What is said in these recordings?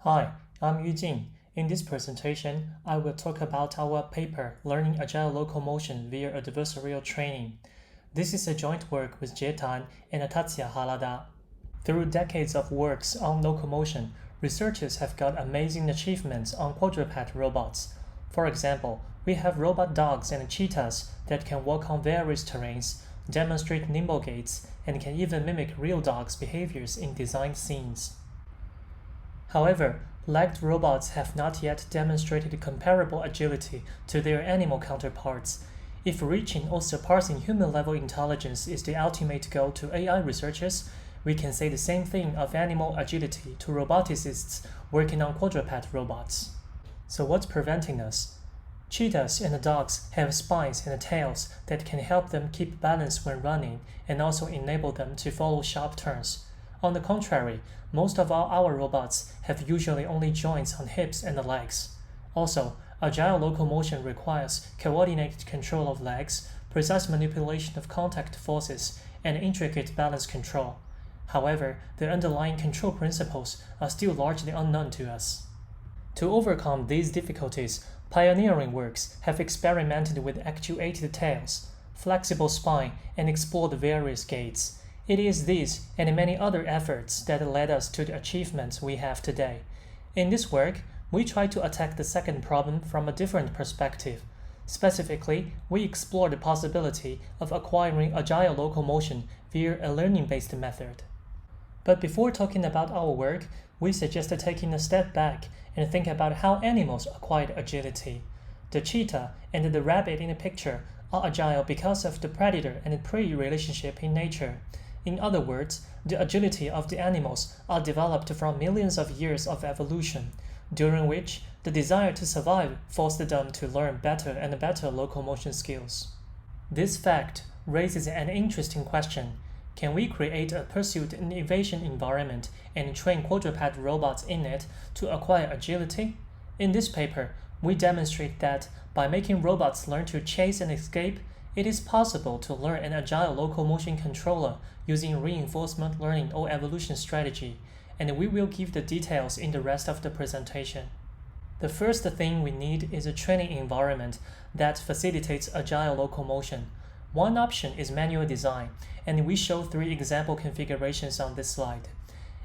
Hi, I'm Yu Jing. In this presentation, I will talk about our paper, Learning Agile Locomotion via Adversarial Training. This is a joint work with Jie Tan and Tatsuya Harada. Through decades of works on locomotion, researchers have got amazing achievements on quadruped robots. For example, we have robot dogs and cheetahs that can walk on various terrains, demonstrate nimble gaits, and can even mimic real dogs' behaviors in designed scenes. However, legged robots have not yet demonstrated comparable agility to their animal counterparts. If reaching or surpassing human-level intelligence is the ultimate goal to AI researchers, we can say the same thing of animal agility to roboticists working on quadruped robots. So what's preventing us? Cheetahs and dogs have spines and tails that can help them keep balance when running and also enable them to follow sharp turns. On the contrary, most of our robots have usually only joints on hips and the legs. Also, agile locomotion requires coordinated control of legs, precise manipulation of contact forces, and intricate balance control. However, the underlying control principles are still largely unknown to us. To overcome these difficulties, pioneering works have experimented with actuated tails, flexible spine, and explored various gaits. It is these and many other efforts that led us to the achievements we have today. In this work, we try to attack the second problem from a different perspective. Specifically, we explore the possibility of acquiring agile locomotion via a learning-based method. But before talking about our work, we suggest taking a step back and think about how animals acquired agility. The cheetah and the rabbit in the picture are agile because of the predator and prey relationship in nature. In other words, the agility of the animals are developed from millions of years of evolution, during which the desire to survive forced them to learn better and better locomotion skills. This fact raises an interesting question. Can we create a pursuit and evasion environment and train quadruped robots in it to acquire agility? In this paper, we demonstrate that by making robots learn to chase and escape, it is possible to learn an agile locomotion controller using reinforcement learning or evolution strategy, and we will give the details in the rest of the presentation. The first thing we need is a training environment that facilitates agile locomotion. One option is manual design, and we show 3 example configurations on this slide.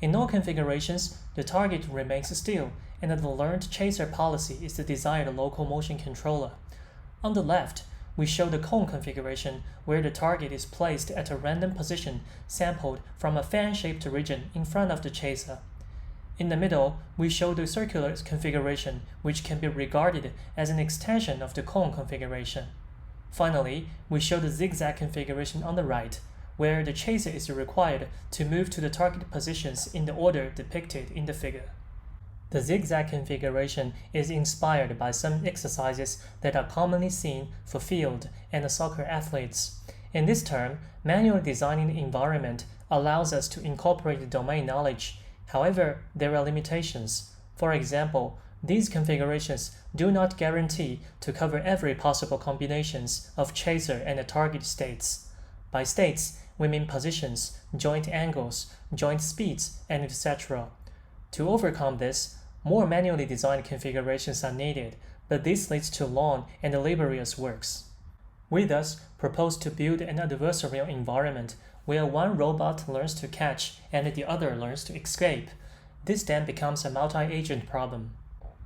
In all configurations, the target remains still, and the learned chaser policy is the desired locomotion controller. On the left, we show the cone configuration where the target is placed at a random position sampled from a fan-shaped region in front of the chaser. In the middle, we show the circular configuration, which can be regarded as an extension of the cone configuration. Finally, we show the zigzag configuration on the right, where the chaser is required to move to the target positions in the order depicted in the figure. The zigzag configuration is inspired by some exercises that are commonly seen for field and soccer athletes. In this term, manual designing the environment allows us to incorporate domain knowledge. However, there are limitations. For example, these configurations do not guarantee to cover every possible combinations of chaser and target states. By states, we mean positions, joint angles, joint speeds, and etc. To overcome this, more manually designed configurations are needed, but this leads to long and laborious works. We thus propose to build an adversarial environment where one robot learns to catch and the other learns to escape. This then becomes a multi-agent problem.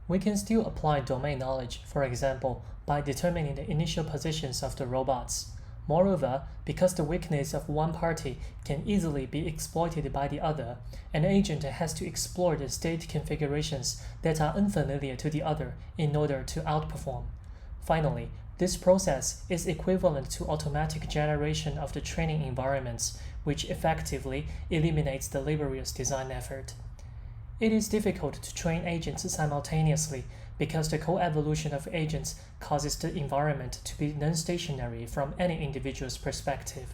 We can still apply domain knowledge, for example, by determining the initial positions of the robots. Moreover, because the weakness of one party can easily be exploited by the other, an agent has to explore the state configurations that are unfamiliar to the other in order to outperform. Finally, this process is equivalent to automatic generation of the training environments, which effectively eliminates the laborious design effort. It is difficult to train agents simultaneously because the co-evolution of agents causes the environment to be non-stationary from any individual's perspective.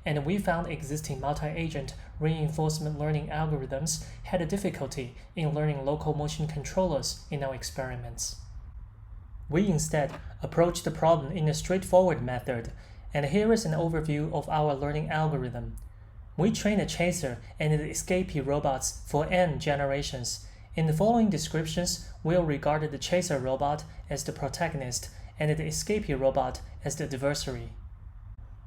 And we found existing multi-agent reinforcement learning algorithms had a difficulty in learning locomotion controllers in our experiments. We instead approached the problem in a straightforward method, and here is an overview of our learning algorithm. We train a chaser and the escapee robots for n generations, In the following descriptions, we'll regard the chaser robot as the protagonist and the escapee robot as the adversary.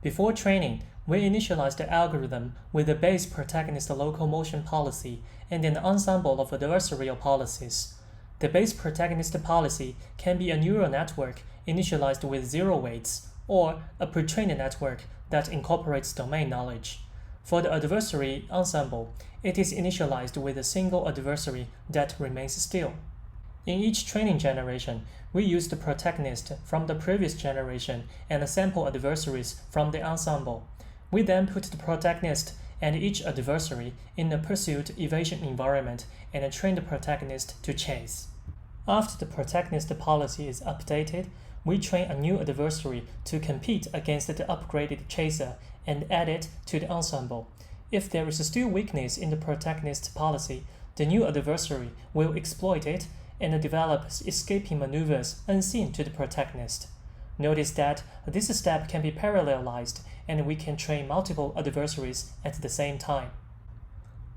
Before training, we initialize the algorithm with a base protagonist locomotion policy and an ensemble of adversarial policies. The base protagonist policy can be a neural network initialized with zero weights, or a pre-trained network that incorporates domain knowledge. For the adversary ensemble, it is initialized with a single adversary that remains still. In each training generation, we use the protagonist from the previous generation and sample adversaries from the ensemble. We then put the protagonist and each adversary in a pursuit evasion environment and train the protagonist to chase. After the protagonist policy is updated, we train a new adversary to compete against the upgraded chaser and add it to the ensemble. If there is still weakness in the protagonist policy, the new adversary will exploit it and develop escaping maneuvers unseen to the protagonist. Notice that this step can be parallelized and we can train multiple adversaries at the same time.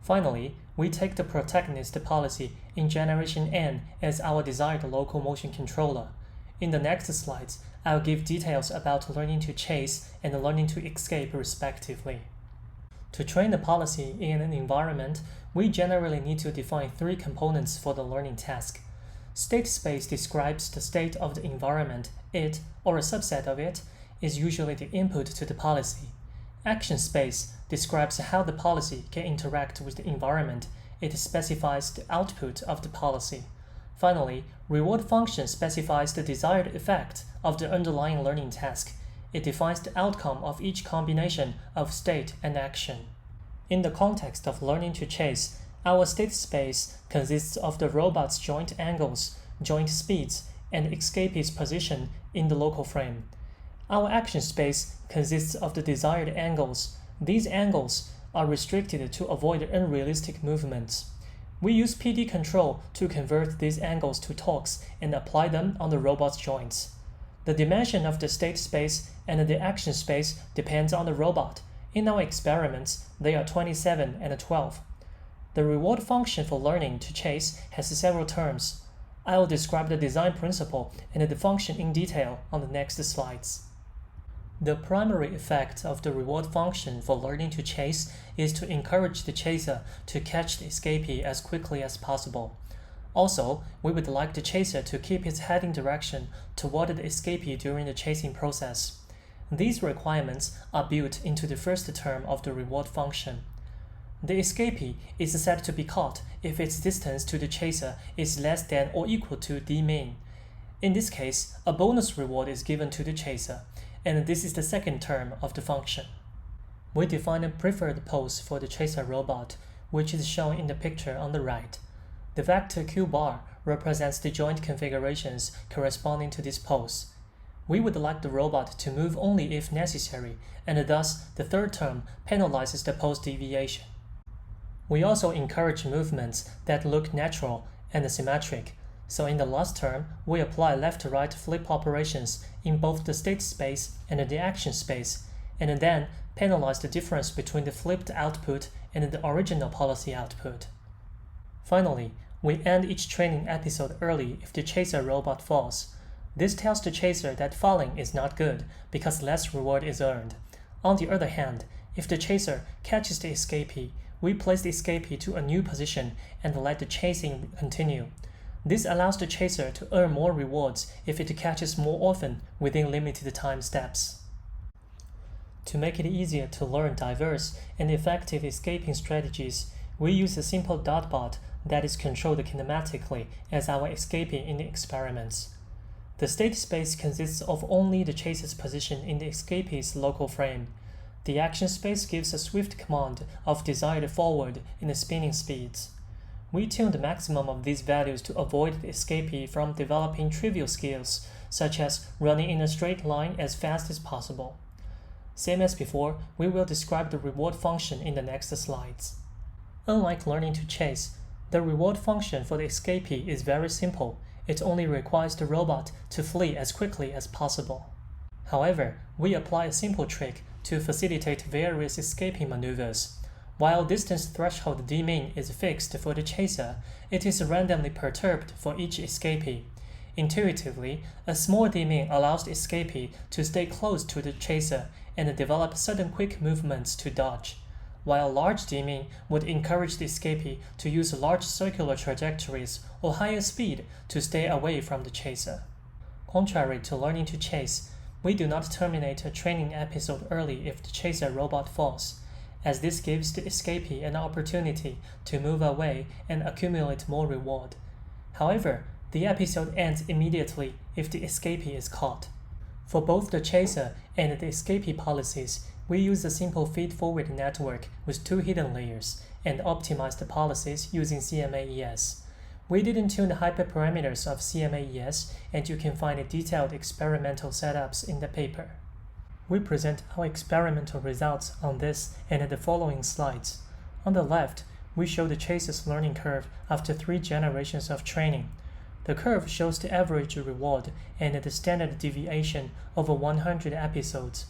Finally, we take the protagonist policy in generation N as our desired locomotion controller. In the next slides, I'll give details about learning to chase and learning to escape respectively. To train the policy in an environment, we generally need to define three components for the learning task. State space describes the state of the environment. It, or a subset of it, is usually the input to the policy. Action space describes how the policy can interact with the environment. It specifies the output of the policy. Finally, reward function specifies the desired effect of the underlying learning task. It defines the outcome of each combination of state and action. In the context of learning to chase, our state space consists of the robot's joint angles, joint speeds, and escapee's position in the local frame. Our action space consists of the desired angles. These angles are restricted to avoid unrealistic movements. We use PD control to convert these angles to torques and apply them on the robot's joints. The dimension of the state space and the action space depends on the robot. In our experiments, they are 27 and 12. The reward function for learning to chase has several terms. I will describe the design principle and the function in detail on the next slides. The primary effect of the reward function for learning to chase is to encourage the chaser to catch the escapee as quickly as possible. Also, we would like the chaser to keep its heading direction toward the escapee during the chasing process. These requirements are built into the first term of the reward function. The escapee is said to be caught if its distance to the chaser is less than or equal to d min. In this case, a bonus reward is given to the chaser, and this is the second term of the function. We define a preferred pose for the chaser robot, which is shown in the picture on the right. The vector Q bar represents the joint configurations corresponding to this pose. We would like the robot to move only if necessary, and thus the third term penalizes the pose deviation. We also encourage movements that look natural and symmetric, so in the last term, we apply left-to-right flip operations in both the state space and the action space, and then penalize the difference between the flipped output and the original policy output. Finally, we end each training episode early if the chaser robot falls. This tells the chaser that falling is not good because less reward is earned. On the other hand, if the chaser catches the escapee, we place the escapee to a new position and let the chasing continue. This allows the chaser to earn more rewards if it catches more often within limited time steps. To make it easier to learn diverse and effective escaping strategies, we use a simple dot bot that is controlled kinematically as our escapee in the experiments. The state space consists of only the chaser's position in the escapee's local frame. The action space gives a swift command of desired forward and spinning speeds. We tune the maximum of these values to avoid the escapee from developing trivial skills, such as running in a straight line as fast as possible. Same as before, we will describe the reward function in the next slides. Unlike learning to chase, the reward function for the escapee is very simple. It only requires the robot to flee as quickly as possible. However, we apply a simple trick to facilitate various escaping maneuvers. While distance threshold dmin is fixed for the chaser, it is randomly perturbed for each escapee. Intuitively, a small dmin allows the escapee to stay close to the chaser and develop sudden quick movements to dodge, while large dmin would encourage the escapee to use large circular trajectories or higher speed to stay away from the chaser. Contrary to learning to chase, we do not terminate a training episode early if the chaser robot falls, as this gives the escapee an opportunity to move away and accumulate more reward. However, the episode ends immediately if the escapee is caught. For both the chaser and the escapee policies, we use a simple feed-forward network with 2 hidden layers and optimize the policies using CMAES. We didn't tune the hyperparameters of CMAES, and you can find detailed experimental setups in the paper. We present our experimental results on this and the following slides. On the left, we show the chaser's learning curve after 3 generations of training. The curve shows the average reward and the standard deviation over 100 episodes,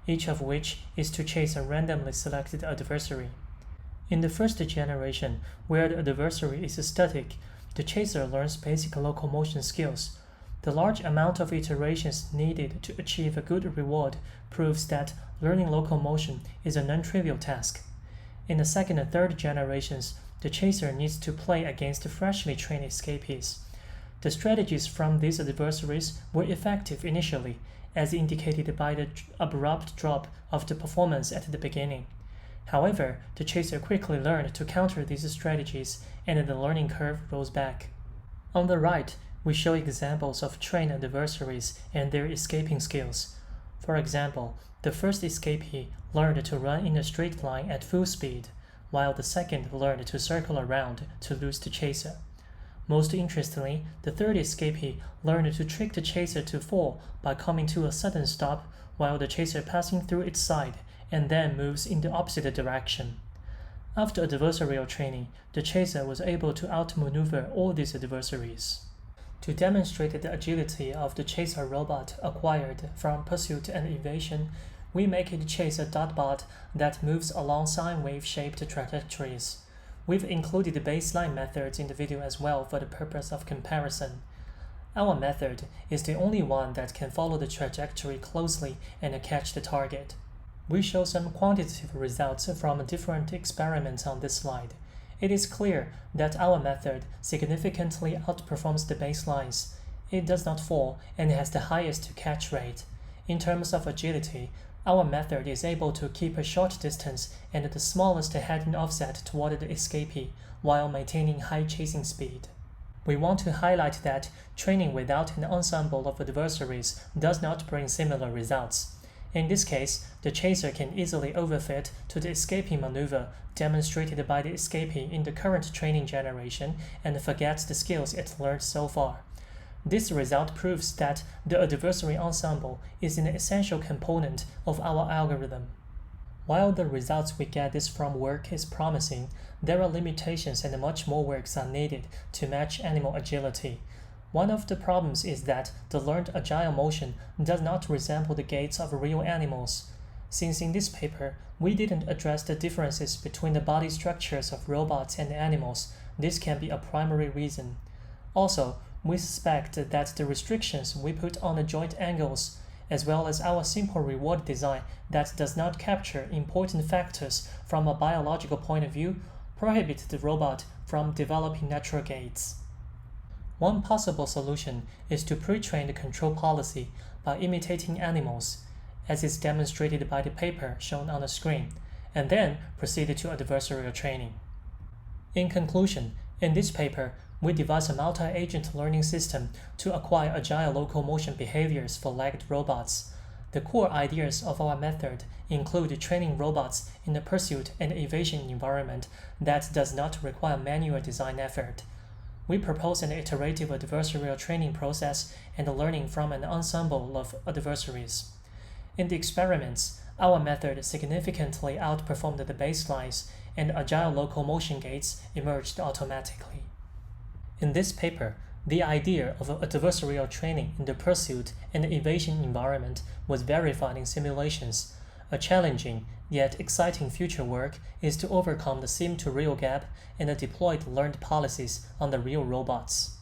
each of which is to chase a randomly selected adversary. In the first generation, where the adversary is static, the chaser learns basic locomotion skills. The large amount of iterations needed to achieve a good reward proves that learning locomotion is a non-trivial task. In the second and third generations, the chaser needs to play against freshly trained escapees. The strategies from these adversaries were effective initially, as indicated by the abrupt drop of the performance at the beginning. However, the chaser quickly learned to counter these strategies, and the learning curve rose back. On the right, we show examples of trained adversaries and their escaping skills. For example, the first escapee learned to run in a straight line at full speed, while the second learned to circle around to lose the chaser. Most interestingly, the third escapee learned to trick the chaser to fall by coming to a sudden stop while the chaser passing through its side and then moves in the opposite direction. After adversarial training, the chaser was able to outmaneuver all these adversaries. To demonstrate the agility of the chaser robot acquired from pursuit and evasion, we make it chase a dotbot that moves along sine wave-shaped trajectories. We've included the baseline methods in the video as well for the purpose of comparison. Our method is the only one that can follow the trajectory closely and catch the target. We show some quantitative results from different experiments on this slide. It is clear that our method significantly outperforms the baselines. It does not fall and has the highest catch rate. In terms of agility, our method is able to keep a short distance and the smallest heading offset toward the escapee while maintaining high chasing speed. We want to highlight that training without an ensemble of adversaries does not bring similar results. In this case, the chaser can easily overfit to the escapee maneuver demonstrated by the escapee in the current training generation and forgets the skills it learned so far. This result proves that the adversary ensemble is an essential component of our algorithm. While the results we get this from work is promising, there are limitations and much more works are needed to match animal agility. One of the problems is that the learned agile motion does not resemble the gaits of real animals. Since in this paper, we didn't address the differences between the body structures of robots and animals, this can be a primary reason. Also, we suspect that the restrictions we put on the joint angles, as well as our simple reward design that does not capture important factors from a biological point of view, prohibit the robot from developing natural gaits. One possible solution is to pre-train the control policy by imitating animals, as is demonstrated by the paper shown on the screen, and then proceed to adversarial training. In conclusion, in this paper, we devised a multi-agent learning system to acquire agile locomotion behaviors for legged robots. The core ideas of our method include training robots in a pursuit and evasion environment that does not require manual design effort. We propose an iterative adversarial training process and learning from an ensemble of adversaries. In the experiments, our method significantly outperformed the baselines, and agile locomotion gaits emerged automatically. In this paper, the idea of adversarial training in the pursuit and evasion environment was verified in simulations. A challenging yet exciting future work is to overcome the sim-to-real gap and deploy the learned policies on the real robots.